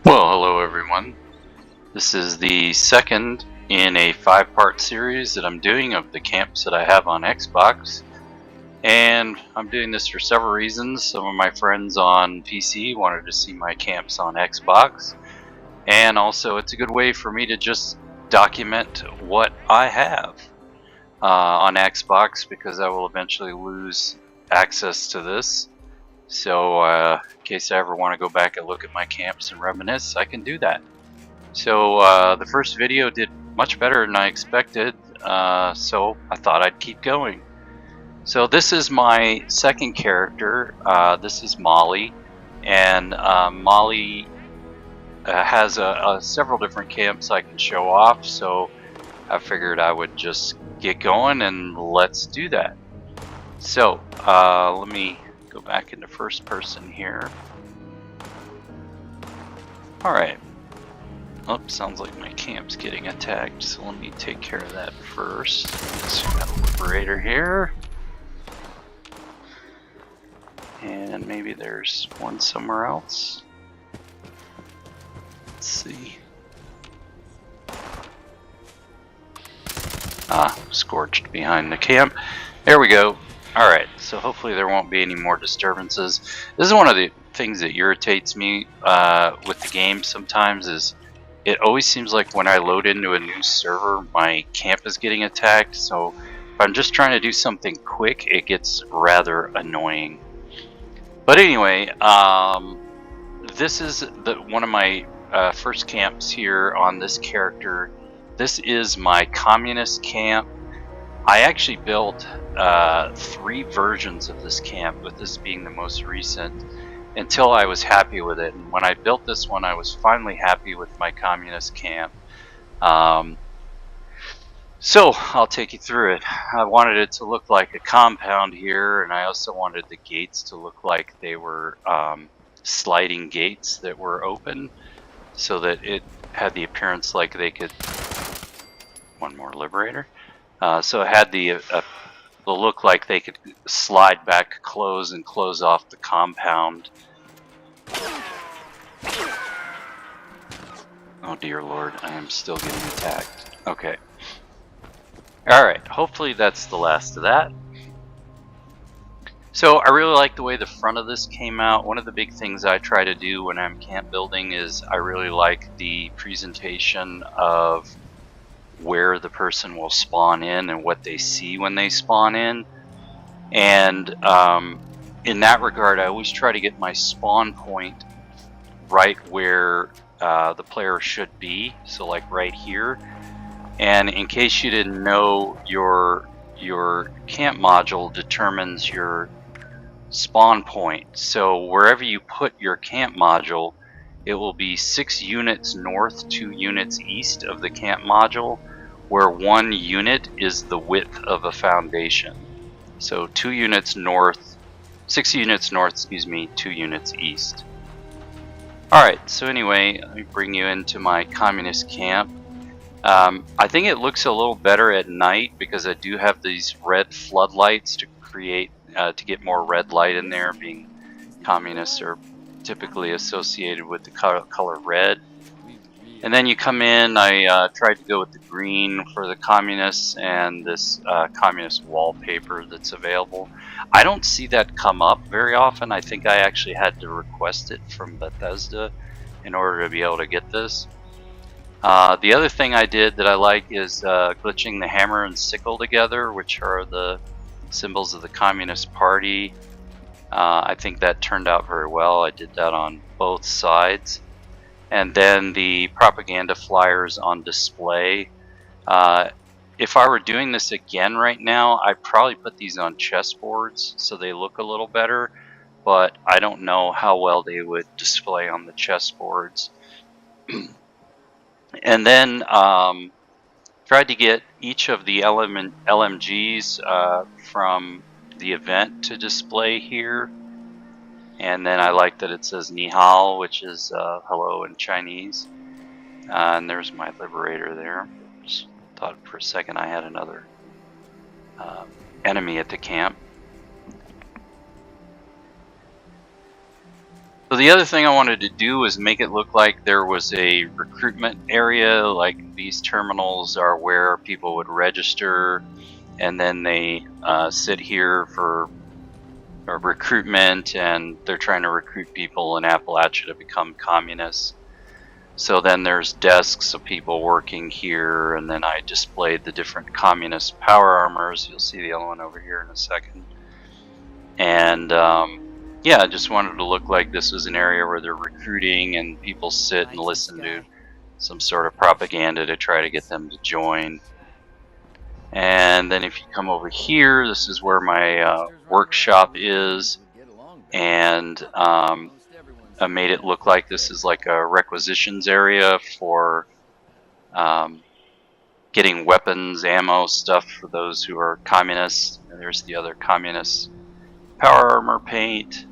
Well, hello everyone. This is the second in a 5-part series that I'm doing of the camps that I have on Xbox. And I'm doing this for several reasons. Some of my friends on PC wanted to see my camps on Xbox. And also it's a good way for me to just document what I have on Xbox, because I will eventually lose access to this. So in case I ever want to go back and look at my camps and reminisce, I can do that. So the first video did much better than I expected, so I thought I'd keep going. So this is my second character. This is Molly, and Molly has several different camps I can show off, so I figured I would just get going and let's do that. So let me go back into first person here. Alright. Oh, sounds like my camp's getting attacked, so let me take care of that first. So we got a liberator here. And maybe there's one somewhere else. Let's see. Ah, scorched behind the camp. There we go. Alright, so hopefully there won't be any more disturbances. This is one of the things that irritates me with the game sometimes, is it always seems like when I load into a new server, my camp is getting attacked. So if I'm just trying to do something quick, it gets rather annoying. But anyway, this is one of my first camps here on this character. This is my communist camp. I actually built 3 versions of this camp, with this being the most recent, until I was happy with it. And when I built this one, I was finally happy with my communist camp. So I'll take you through it. I wanted it to look like a compound here, and I also wanted the gates to look like they were sliding gates that were open, so that it had the appearance like they could... One more liberator. So it had the look like they could slide back, close, and close off the compound. Oh dear lord, I am still getting attacked. Okay. Alright, hopefully that's the last of that. So I really like the way the front of this came out. One of the big things I try to do when I'm camp building is I really like the presentation of where the person will spawn in and what they see when they spawn in. And in that regard, I always try to get my spawn point right where the player should be, so like right here. And in case you didn't know, your camp module determines your spawn point. So wherever you put your camp module, it will be 6 units north, 2 units east of the camp module, where 1 unit is the width of a foundation. So 2 units north, 6 units north, excuse me, 2 units east. Alright, so anyway, let me bring you into my communist camp. I think it looks a little better at night because I do have these red floodlights to create, to get more red light in there, being communists are typically associated with the color red. And then you come in, I tried to go with the green for the communists and this communist wallpaper that's available. I don't see that come up very often. I think I actually had to request it from Bethesda in order to be able to get this. The other thing I did that I like is glitching the hammer and sickle together, which are the symbols of the Communist Party. I think that turned out very well. I did that on both sides. And then the propaganda flyers on display. If I were doing this again right now, I'd probably put these on chessboards so they look a little better, but I don't know how well they would display on the chessboards. And then tried to get each of the LMGs from the event to display here. And then I like that it says Ni Hao, which is hello in Chinese. And there's my liberator there. Just thought for a second I had another enemy at the camp. So the other thing I wanted to do was make it look like there was a recruitment area, like these terminals are where people would register, and then they sit here for recruitment, and they're trying to recruit people in Appalachia to become communists. So then there's desks of people working here, and then I displayed the different communist power armors. You'll see the other one over here in a second. And yeah, I just wanted to look like this was an area where they're recruiting and people sit and listen to some sort of propaganda to try to get them to join. And then if you come over here, this is where my workshop is, and I made it look like this is like a requisitions area for getting weapons, ammo, stuff for those who are communists. And there's the other communist power armor paint.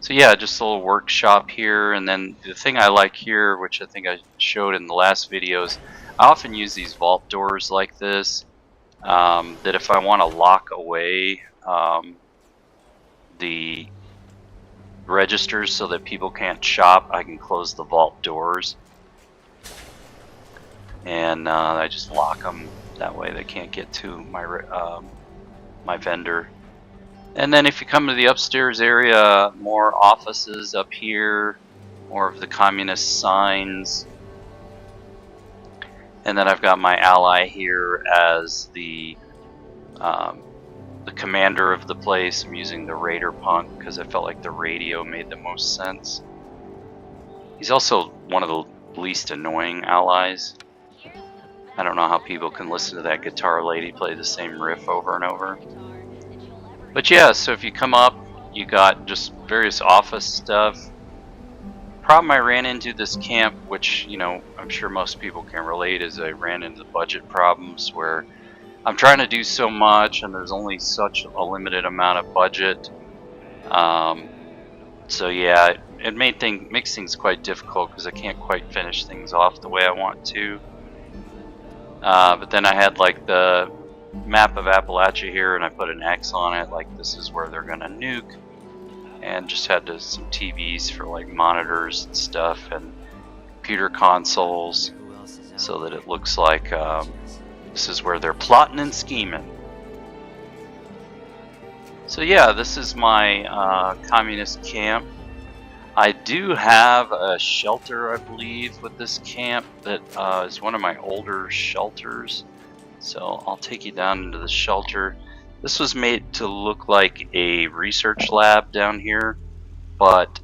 So yeah, just a little workshop here. And then the thing I like here, which I think I showed in the last videos, I often use these vault doors like this, that if I want to lock away the registers so that people can't shop, I can close the vault doors. And I just lock them. That way they can't get to my, my vendor. And then if you come to the upstairs area, more offices up here, more of the communist signs. And then I've got my ally here as the commander of the place. I'm using the Raider Punk because I felt like the radio made the most sense. He's also one of the least annoying allies. I don't know how people can listen to that guitar lady play the same riff over and over. But yeah, so if you come up, you got just various office stuff. Problem I ran into this camp, which, you know, I'm sure most people can relate, is I ran into budget problems where I'm trying to do so much and there's only such a limited amount of budget. So yeah, it makes things quite difficult because I can't quite finish things off the way I want to. But then I had like the map of Appalachia here, and I put an X on it, like this is where they're gonna nuke, and just had some TVs for like monitors and stuff, and computer consoles, so that it looks like this is where they're plotting and scheming. So yeah, this is my communist camp. I do have a shelter, I believe, with this camp that is one of my older shelters. So I'll take you down into the shelter. This was made to look like a research lab down here, but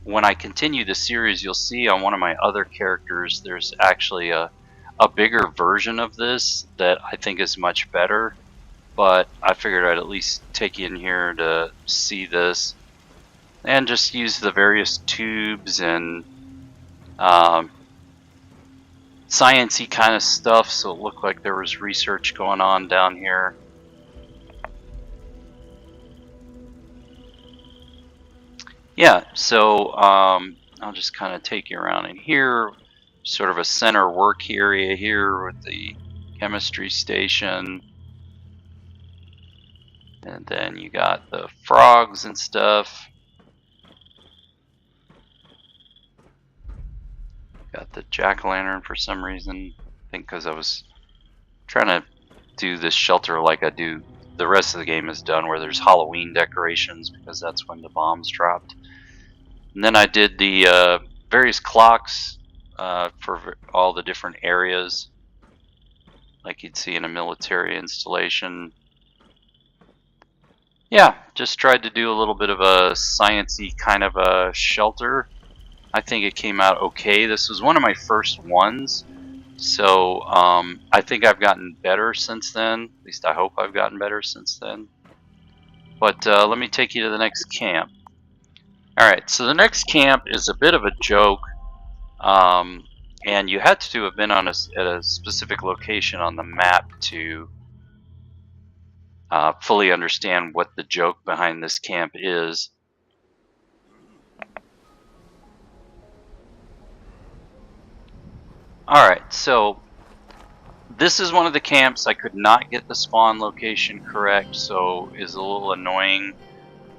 when I continue the series, you'll see on one of my other characters there's actually a bigger version of this that I think is much better, but I figured I'd at least take you in here to see this and just use the various tubes and science-y kind of stuff, so it looked like there was research going on down here. Yeah, so I'll just kind of take you around in here, sort of a center work area here with the chemistry station. And then you got the frogs and stuff. Got the jack-o'-lantern for some reason. I think because I was trying to do this shelter like I do the rest of the game is done, where there's Halloween decorations, because that's when the bombs dropped. And then I did the various clocks for all the different areas, like you'd see in a military installation. Yeah, just tried to do a little bit of a science-y kind of a shelter. I think it came out okay. This was one of my first ones, so I think I've gotten better since then. At least I hope I've gotten better since then. But let me take you to the next camp. Alright, so the next camp is a bit of a joke, and you had to have been on at a specific location on the map to fully understand what the joke behind this camp is. Alright, so This is one of the camps I could not get the spawn location correct, so is a little annoying.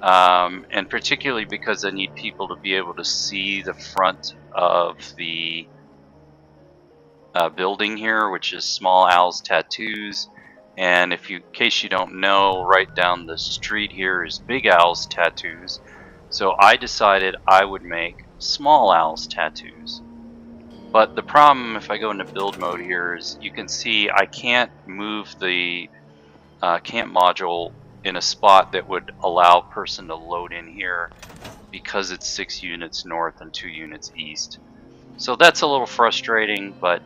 And particularly because I need people to be able to see the front of the building here, which is Small Owl's Tattoos. And in case you don't know, right down the street here is Big Owl's Tattoos. So I decided I would make Small Owl's Tattoos. But the problem, if I go into build mode here, is you can see I can't move the camp module in a spot that would allow a person to load in here because it's 6 units north and 2 units east. So that's a little frustrating, but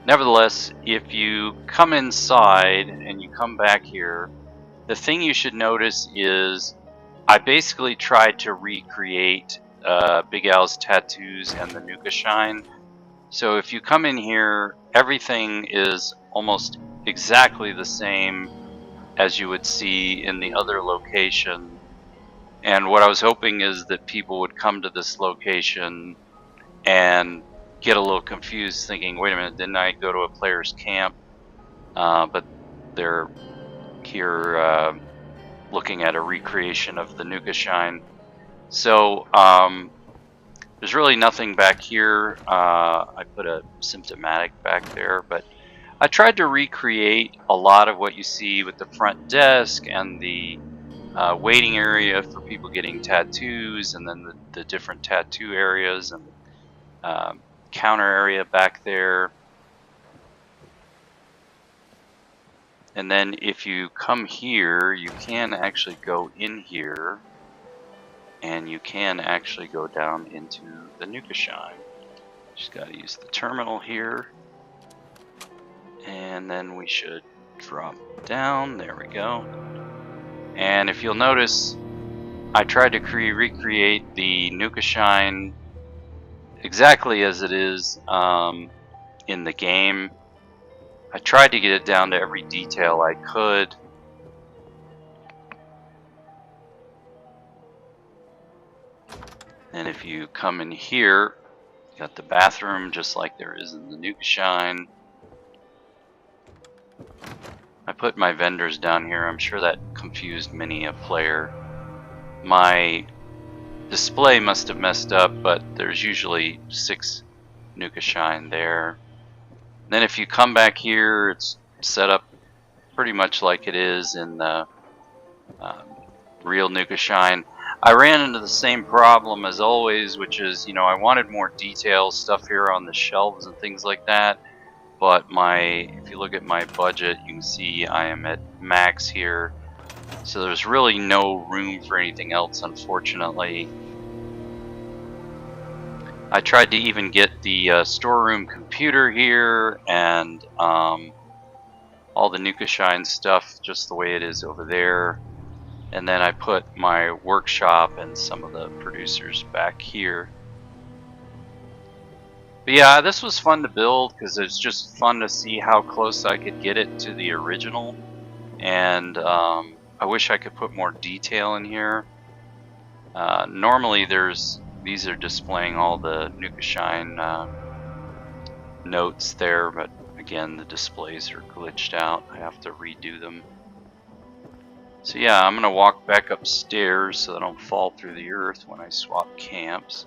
nevertheless, if you come inside and you come back here, the thing you should notice is I basically tried to recreate Big Al's Tattoos and the Nukashine. So if you come in here, everything is almost exactly the same as you would see in the other location. And what I was hoping is that people would come to this location and get a little confused thinking, wait a minute, didn't I go to a player's camp? But they're here looking at a recreation of the Nukashine. So there's really nothing back here. I put a symptomatic back there, but I tried to recreate a lot of what you see with the front desk and the waiting area for people getting tattoos, and then the different tattoo areas and counter area back there. And then if you come here, you can actually go in here and you can actually go down into the Nukashine. Just got to use the terminal here. And then we should drop down. There we go. And if you'll notice, I tried to recreate the Nukashine exactly as it is in the game. I tried to get it down to every detail I could. And if you come in here, you got the bathroom just like there is in the Nukashine. I put my vendors down here. I'm sure that confused many a player. My display must have messed up, but there's usually 6 Nukashine there. Then if you come back here, it's set up pretty much like it is in the real Nukashine. I ran into the same problem as always, which is, you know, I wanted more detailed stuff here on the shelves and things like that. But if you look at my budget, you can see I am at max here. So there's really no room for anything else, unfortunately. I tried to even get the storeroom computer here and all the Nukashine stuff just the way it is over there. And then I put my workshop and some of the producers back here. But yeah, this was fun to build because it's just fun to see how close I could get it to the original. And I wish I could put more detail in here. Normally these are displaying all the Nukashine notes there, but again the displays are glitched out. I have to redo them. So yeah, I'm gonna walk back upstairs so I don't fall through the earth when I swap camps.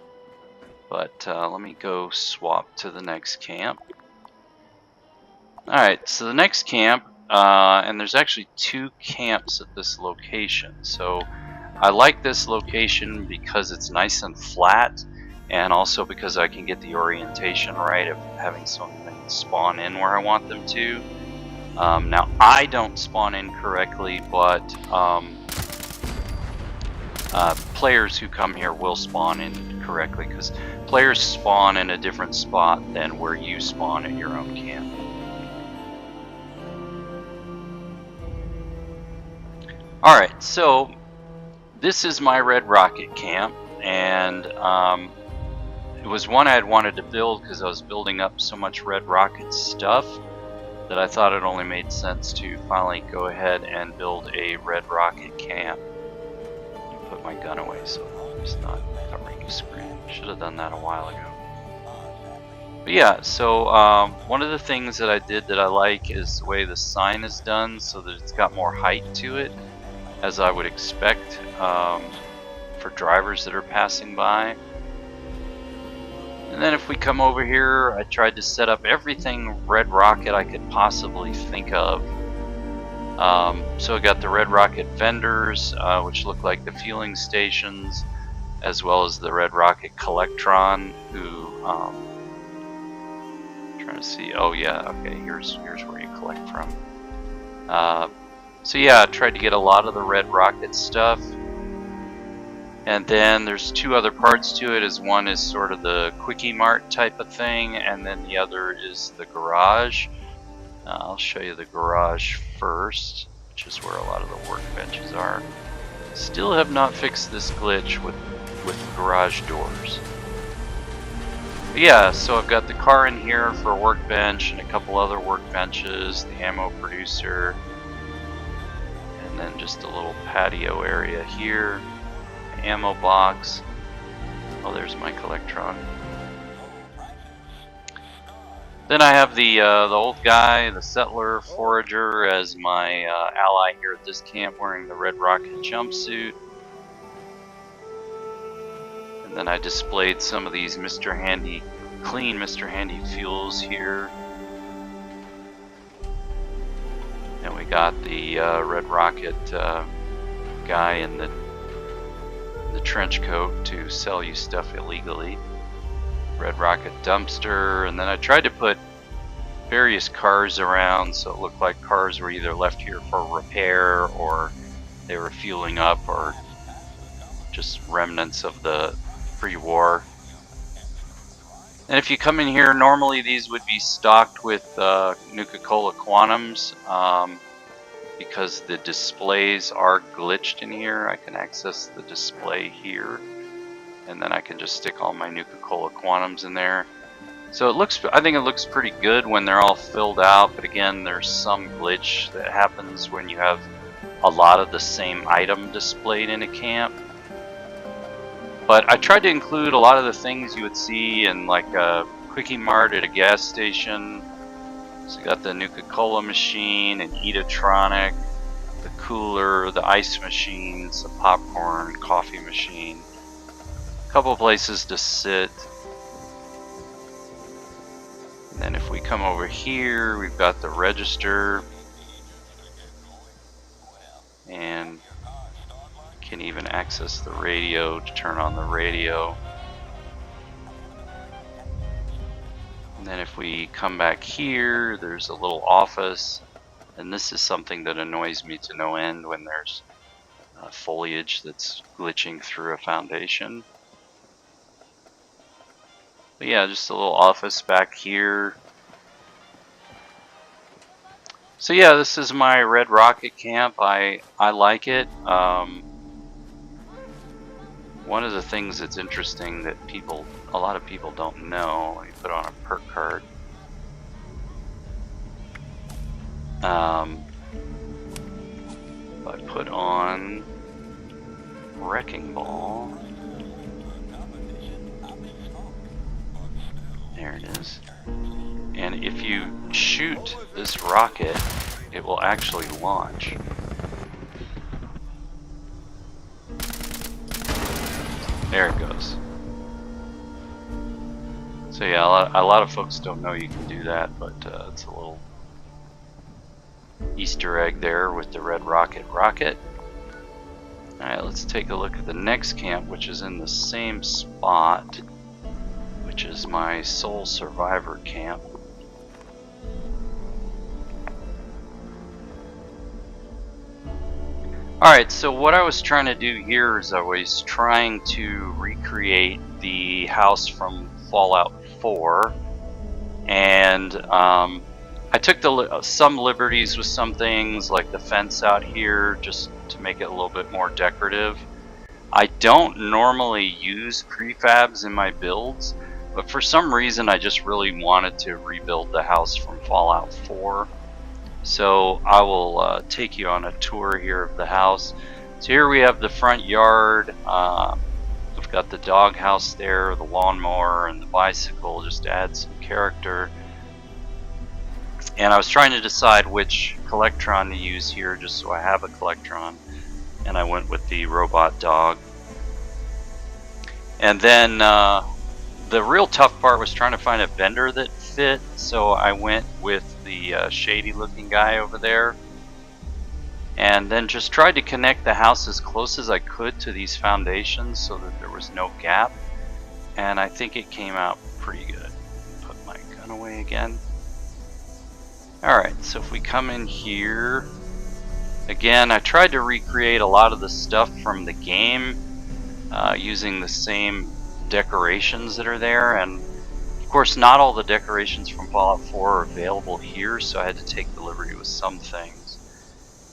But let me go swap to the next camp. Alright, so the next camp, and there's actually 2 camps at this location. So I like this location because it's nice and flat, and also because I can get the orientation right of having something spawn in where I want them to. Now I don't spawn in correctly, but players who come here will spawn in correctly because players spawn in a different spot than where you spawn at your own camp. Alright, so this is my Red Rocket camp, and it was one I had wanted to build because I was building up so much Red Rocket stuff that I thought it only made sense to finally go ahead and build a Red Rocket camp. Put my gun away so it's not covering the screen. Should have done that a while ago. But yeah, so one of the things that I did that I like is the way the sign is done, so that it's got more height to it, as I would expect for drivers that are passing by. And then if we come over here, I tried to set up everything Red Rocket I could possibly think of. So I got the Red Rocket vendors, which look like the fueling stations, as well as the Red Rocket Collectron, who trying to see. Oh yeah, okay. Here's where you collect from. So yeah, I tried to get a lot of the Red Rocket stuff. And then there's two other parts to it. As one is sort of the Quickie Mart type of thing, and then the other is the garage. I'll show you the garage first, which is where a lot of the workbenches are. Still have not fixed this glitch with garage doors. But yeah, so I've got the car in here for a workbench and a couple other workbenches, the ammo producer, and then just a little patio area here. Ammo box. Oh, there's my Collectron. Then I have the old guy, the settler forager, as my ally here at this camp, wearing the Red Rocket jumpsuit. And then I displayed some of these Mr. Handy, clean Mr. Handy fuels here. And we got the Red Rocket guy in the trench coat to sell you stuff illegally. Red Rocket dumpster, and then I tried to put various cars around so it looked like cars were either left here for repair or they were fueling up or just remnants of the pre-war. And if you come in here, normally these would be stocked with Nuka-Cola Quantums. Because the displays are glitched in here, I can access the display here, and then I can just stick all my Nuka-Cola Quantums in there. So it looks, I think it looks pretty good when they're all filled out, but again, there's some glitch that happens when you have a lot of the same item displayed in a camp. But I tried to include a lot of the things you would see in like a Quickie Mart at a gas station. So you got the Nuka-Cola machine, an Eatatronic, the cooler, the ice machine, some popcorn, coffee machine, a couple places to sit. And then if we come over here, we've got the register, and can even access the radio to turn on the radio. And then if we come back here, there's a little office, and this is something that annoys me to no end when there's foliage that's glitching through a foundation. But yeah, just a little office back here. So yeah, this is my Red Rocket camp. I like it. One of the things that's interesting that a lot of people don't know, let me put on a perk card. If I put on Wrecking Ball, there it is. And if you shoot this rocket, it will actually launch. There it goes. So yeah, a lot of folks don't know you can do that, but it's a little Easter egg there with the Red Rocket rocket. Alright, let's take a look at the next camp, which is in the same spot, which is my Sole Survivor camp. Alright, so what I was trying to do here is I was trying to recreate the house from Fallout 4, and I took some liberties with some things, like the fence out here, just to make it a little bit more decorative. I don't normally use prefabs in my builds, but for some reason I just really wanted to rebuild the house from Fallout 4. So I will take you on a tour here of the house. So here we have the front yard. We've Got the doghouse there, the lawnmower, and the bicycle, just to add some character. And I was trying to decide which Collectron to use here, just so I have a Collectron. And I went with the robot dog. And then the real tough part was trying to find a vendor that fit, so I went with the shady looking guy over there. And then just tried to connect the house as close as I could to these foundations so that there was no gap. And I think it came out pretty good. Put my gun away again. Alright, so if we come in here, again, I tried to recreate a lot of the stuff from the game using the same decorations that are there. And of course, not all the decorations from Fallout 4 are available here, so I had to take the liberty with some things.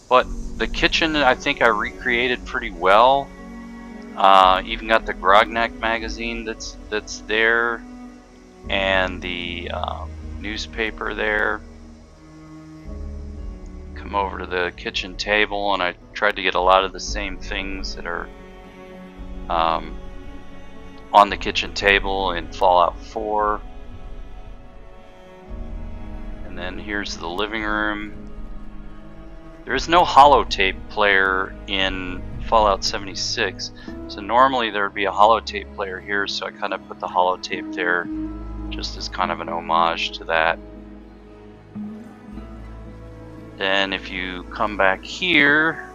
But the kitchen, I think I recreated pretty well. Even got the Grognak magazine that's there, and the newspaper there. Come over to the kitchen table, and I tried to get a lot of the same things that are on the kitchen table in Fallout 4. And then here's the living room. There is no holotape player in Fallout 76, so normally there would be a holotape player here, so I kind of put the holotape there just as kind of an homage to that. Then if you come back here,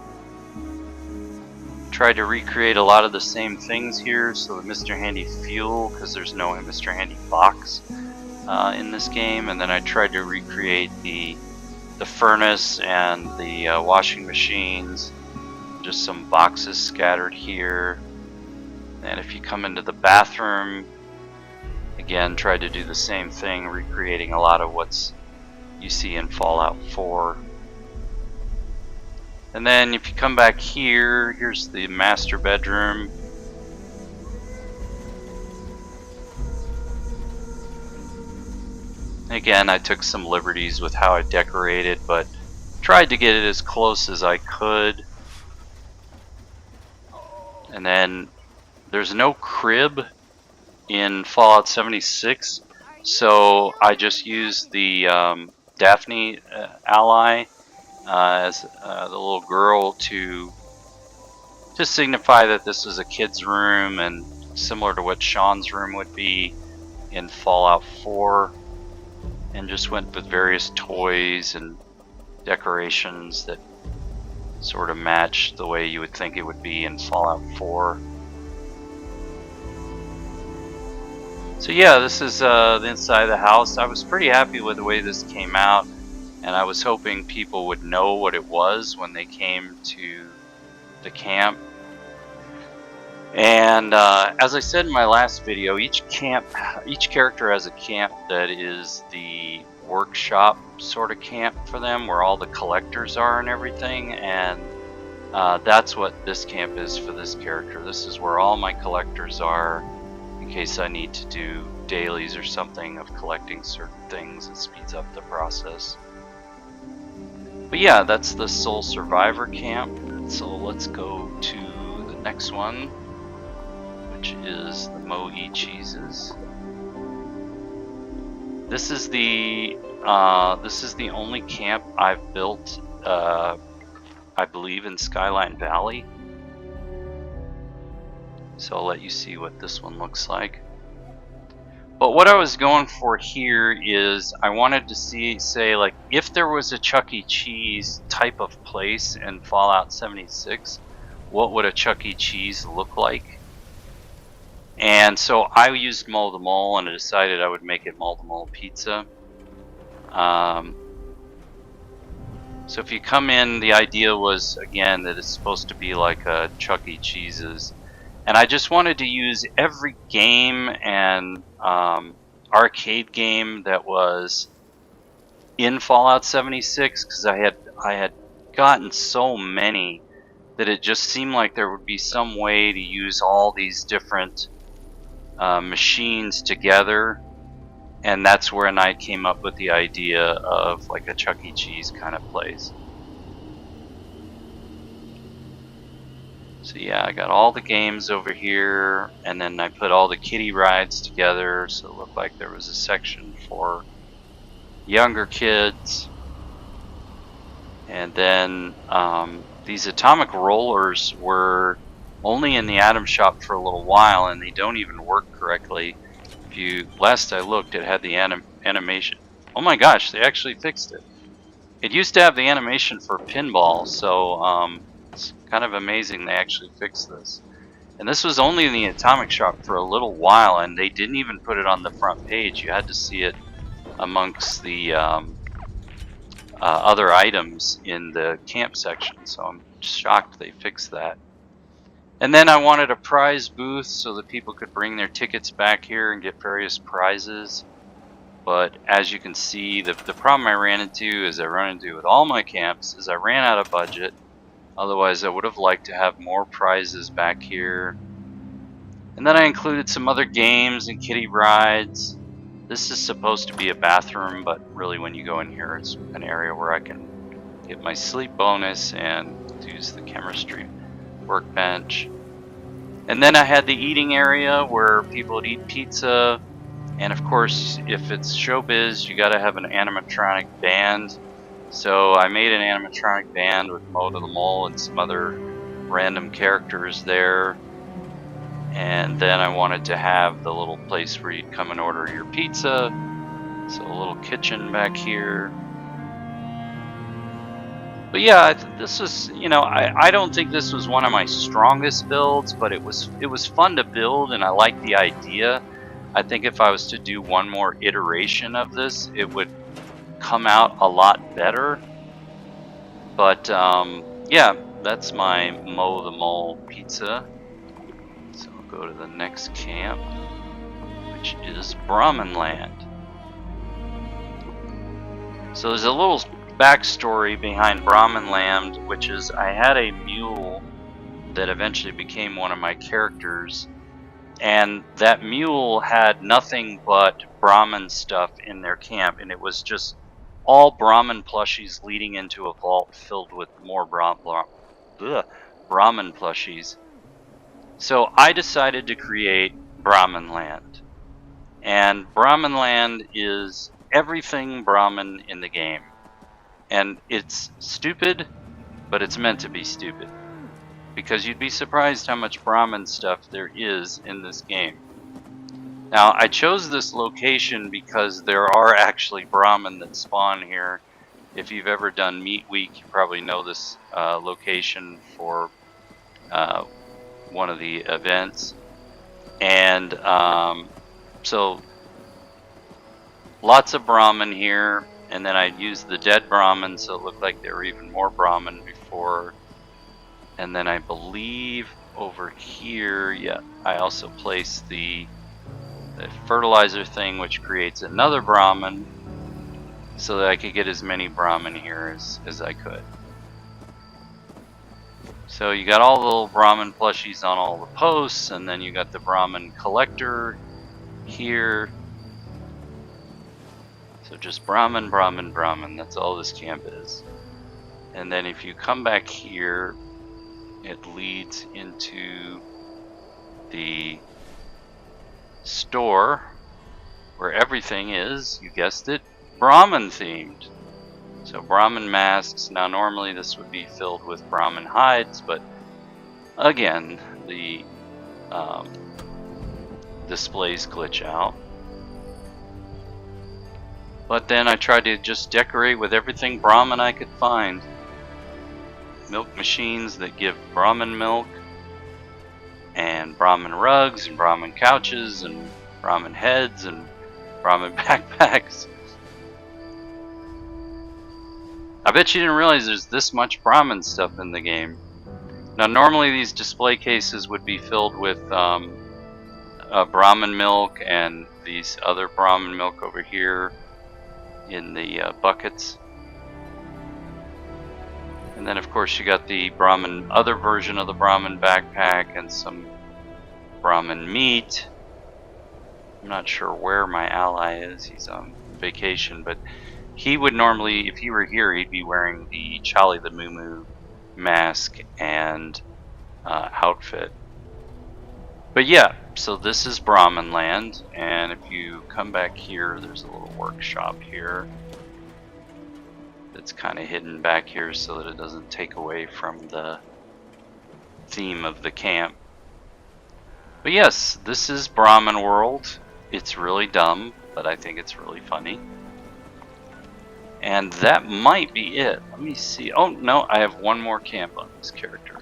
try to recreate a lot of the same things here, so the Mr. Handy fuel, because there's no Mr. Handy box in this game, and then I tried to recreate the furnace and the washing machines, just some boxes scattered here. And if you come into the bathroom, again, try to do the same thing, recreating a lot of what's you see in Fallout 4. And then if you come back here, here's the master bedroom. Again, I took some liberties with how I decorated, but tried to get it as close as I could. And then there's no crib in Fallout 76, so I just used the Daphne ally as the little girl to signify that this was a kid's room, and similar to what Sean's room would be in Fallout 4. And just went with various toys and decorations that sort of match the way you would think it would be in Fallout 4. So yeah, this is the inside of the house. I was pretty happy with the way this came out, and I was hoping people would know what it was when they came to the camp. And as I said in my last video, each character has a camp that is the workshop sort of camp for them, where all the collectors are and everything. And that's what this camp is for this character. This is where all my collectors are, in case I need to do dailies or something of collecting certain things. It speeds up the process. But yeah, that's the Sole Survivor camp. So let's go to the next one, which is the Moe Cheeses. This is the only camp I've built, I believe, in Skyline Valley. So I'll let you see what this one looks like. But what I was going for here is I wanted to say like, if there was a Chuck E. Cheese type of place in Fallout 76, what would a Chuck E. Cheese look like? And so I used Moe the Mole, and I decided I would make it Moe the Mole Pizza. So if you come in, the idea was, again, that it's supposed to be like a Chuck E. Cheese's. And I just wanted to use every game and arcade game that was in Fallout 76, because I had gotten so many that it just seemed like there would be some way to use all these different machines together, and that's where I came up with the idea of like a Chuck E. Cheese kind of place. So yeah, I got all the games over here, and then I put all the kiddie rides together so it looked like there was a section for younger kids. And then these atomic rollers were only in the Atom Shop for a little while, and they don't even work correctly. Last I looked, it had the animation. Oh my gosh, they actually fixed it. It used to have the animation for pinball, so it's kind of amazing they actually fixed this. And this was only in the Atomic Shop for a little while, and they didn't even put it on the front page. You had to see it amongst the other items in the camp section, so I'm shocked they fixed that. And then I wanted a prize booth so that people could bring their tickets back here and get various prizes. But as you can see, the problem I ran into, as I run into with all my camps, is I ran out of budget. Otherwise, I would have liked to have more prizes back here. And then I included some other games and kiddie rides. This is supposed to be a bathroom, but really when you go in here, it's an area where I can get my sleep bonus and use the chemistry workbench. And then I had the eating area where people would eat pizza. And of course, if it's showbiz, you gotta have an animatronic band. So I made an animatronic band with Moe the Mole and some other random characters there. And then I wanted to have the little place where you'd come and order your pizza. So a little kitchen back here. But yeah, this was, I don't think this was one of my strongest builds, but it was fun to build, and I liked the idea. I think if I was to do one more iteration of this, it would come out a lot better. But yeah, that's my Moe the Mole Pizza. So I'll go to the next camp, which is Brahmin Land. So there's a little backstory behind Brahmin Land, which is I had a mule that eventually became one of my characters, and that mule had nothing but Brahmin stuff in their camp, and it was just all Brahmin plushies leading into a vault filled with more Brahmin plushies. So I decided to create Brahmin Land, and Brahmin Land is everything Brahmin in the game. And it's stupid, but it's meant to be stupid. Because you'd be surprised how much Brahmin stuff there is in this game. Now, I chose this location because there are actually Brahmin that spawn here. If you've ever done Meat Week, you probably know this location for one of the events. And so, lots of Brahmin here. And then I used the dead Brahmin, so it looked like there were even more Brahmin before. And then I believe over here, yeah, I also placed the fertilizer thing, which creates another Brahmin, so that I could get as many Brahmin here as I could. So you got all the little Brahmin plushies on all the posts, and then you got the Brahmin collector here. So just Brahmin, Brahmin, Brahmin. That's all this camp is. And then if you come back here, it leads into the store where everything is, you guessed it, Brahmin themed. So Brahmin masks. Now normally this would be filled with Brahmin hides, but again, the displays glitch out. But then I tried to just decorate with everything Brahmin I could find. Milk machines that give Brahmin milk, and Brahmin rugs, and Brahmin couches, and Brahmin heads, and Brahmin backpacks. I bet you didn't realize there's this much Brahmin stuff in the game. Now normally these display cases would be filled with Brahmin milk and these other Brahmin milk over here in the buckets. And then of course you got the Brahmin, other version of the Brahmin backpack, and some Brahmin meat. I'm not sure where my ally is, he's on vacation, but he would normally, if he were here, he'd be wearing the Charlie the Moo Moo mask and outfit. But yeah, so this is Brahmin Land, and if you come back here, there's a little workshop here that's kind of hidden back here so that it doesn't take away from the theme of the camp. But yes, this is Brahmin World. It's really dumb, but I think it's really funny. And that might be it. Let me see. Oh no, I have one more camp on this character.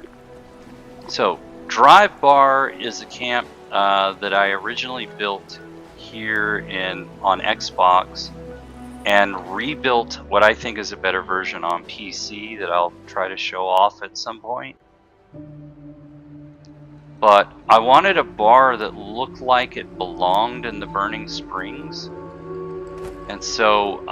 So Drive Bar is a camp that I originally built here on Xbox and rebuilt what I think is a better version on PC that I'll try to show off at some point. But I wanted a bar that looked like it belonged in the Burning Springs. And so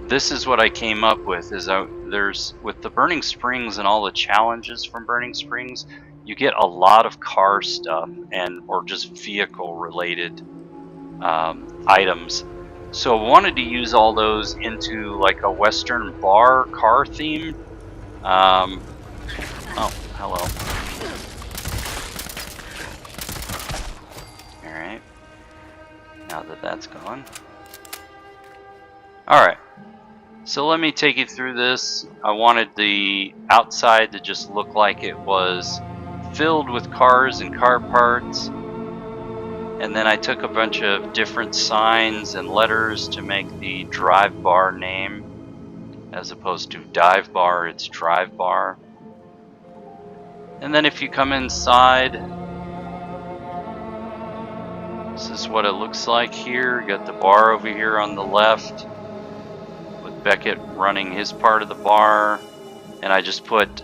this is what I came up with. With the Burning Springs and all the challenges from Burning Springs, you get a lot of car stuff or just vehicle related items. So I wanted to use all those into like a Western bar car theme. Oh, hello. Alright. Now that that's gone. Alright. So let me take you through this. I wanted the outside to just look like it was filled with cars and car parts. And then I took a bunch of different signs and letters to make the Drive Bar name. As opposed to Dive Bar, it's Drive Bar. And then if you come inside, this is what it looks like here. You got the bar over here on the left, with Beckett running his part of the bar. And I just put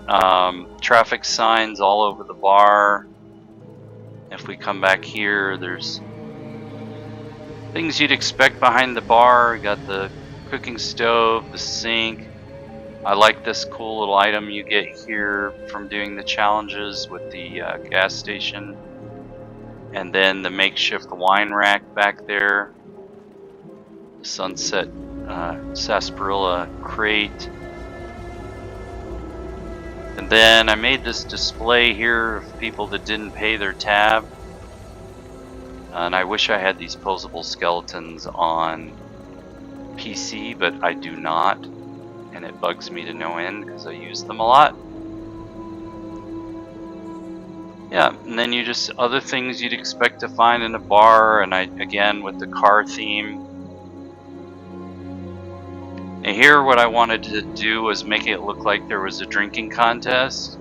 traffic signs all over the bar. If we come back here, there's things you'd expect behind the bar. You got the cooking stove, the sink. I like this cool little item you get here from doing the challenges with the gas station. And then the makeshift wine rack back there. Sunset sarsaparilla crate. And then I made this display here of people that didn't pay their tab. And I wish I had these posable skeletons on PC, but I do not. And it bugs me to no end because I use them a lot. Yeah, and then you just other things you'd expect to find in a bar, and again with the car theme. And here what I wanted to do was make it look like there was a drinking contest,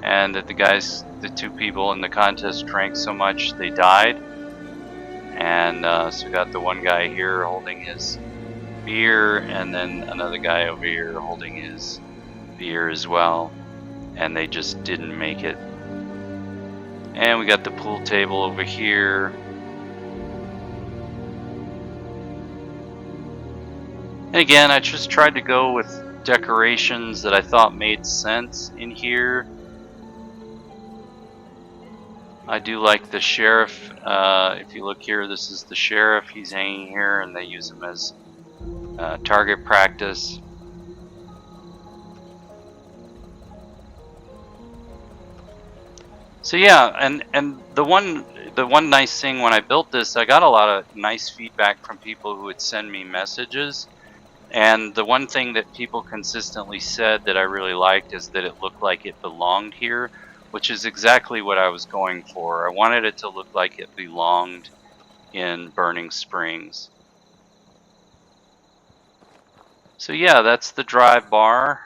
and that the two people in the contest drank so much they died. And so we got the one guy here holding his beer, and then another guy over here holding his beer as well, and they just didn't make it. And we got the pool table over here. And again, I just tried to go with decorations that I thought made sense in here. I do like the sheriff. If you look here, this is the sheriff. He's hanging here, and they use him as target practice. So yeah, and the one nice thing when I built this, I got a lot of nice feedback from people who would send me messages. And the one thing that people consistently said that I really liked is that it looked like it belonged here, which is exactly what I was going for. I wanted it to look like it belonged in Burning Springs. So yeah, that's the Drive Bar.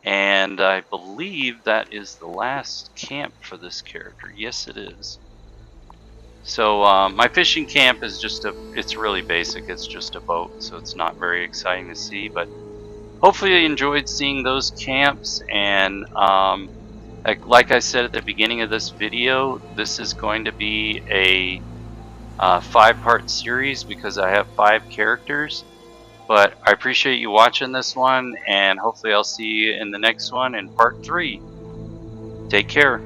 And I believe that is the last camp for this character. Yes, it is. So my fishing camp is it's really basic. It's just a boat, so it's not very exciting to see. But hopefully you enjoyed seeing those camps. And like I said at the beginning of this video, this is going to be a 5-part series because I have 5 characters. But I appreciate you watching this one, and hopefully I'll see you in the next one in part 3. Take care.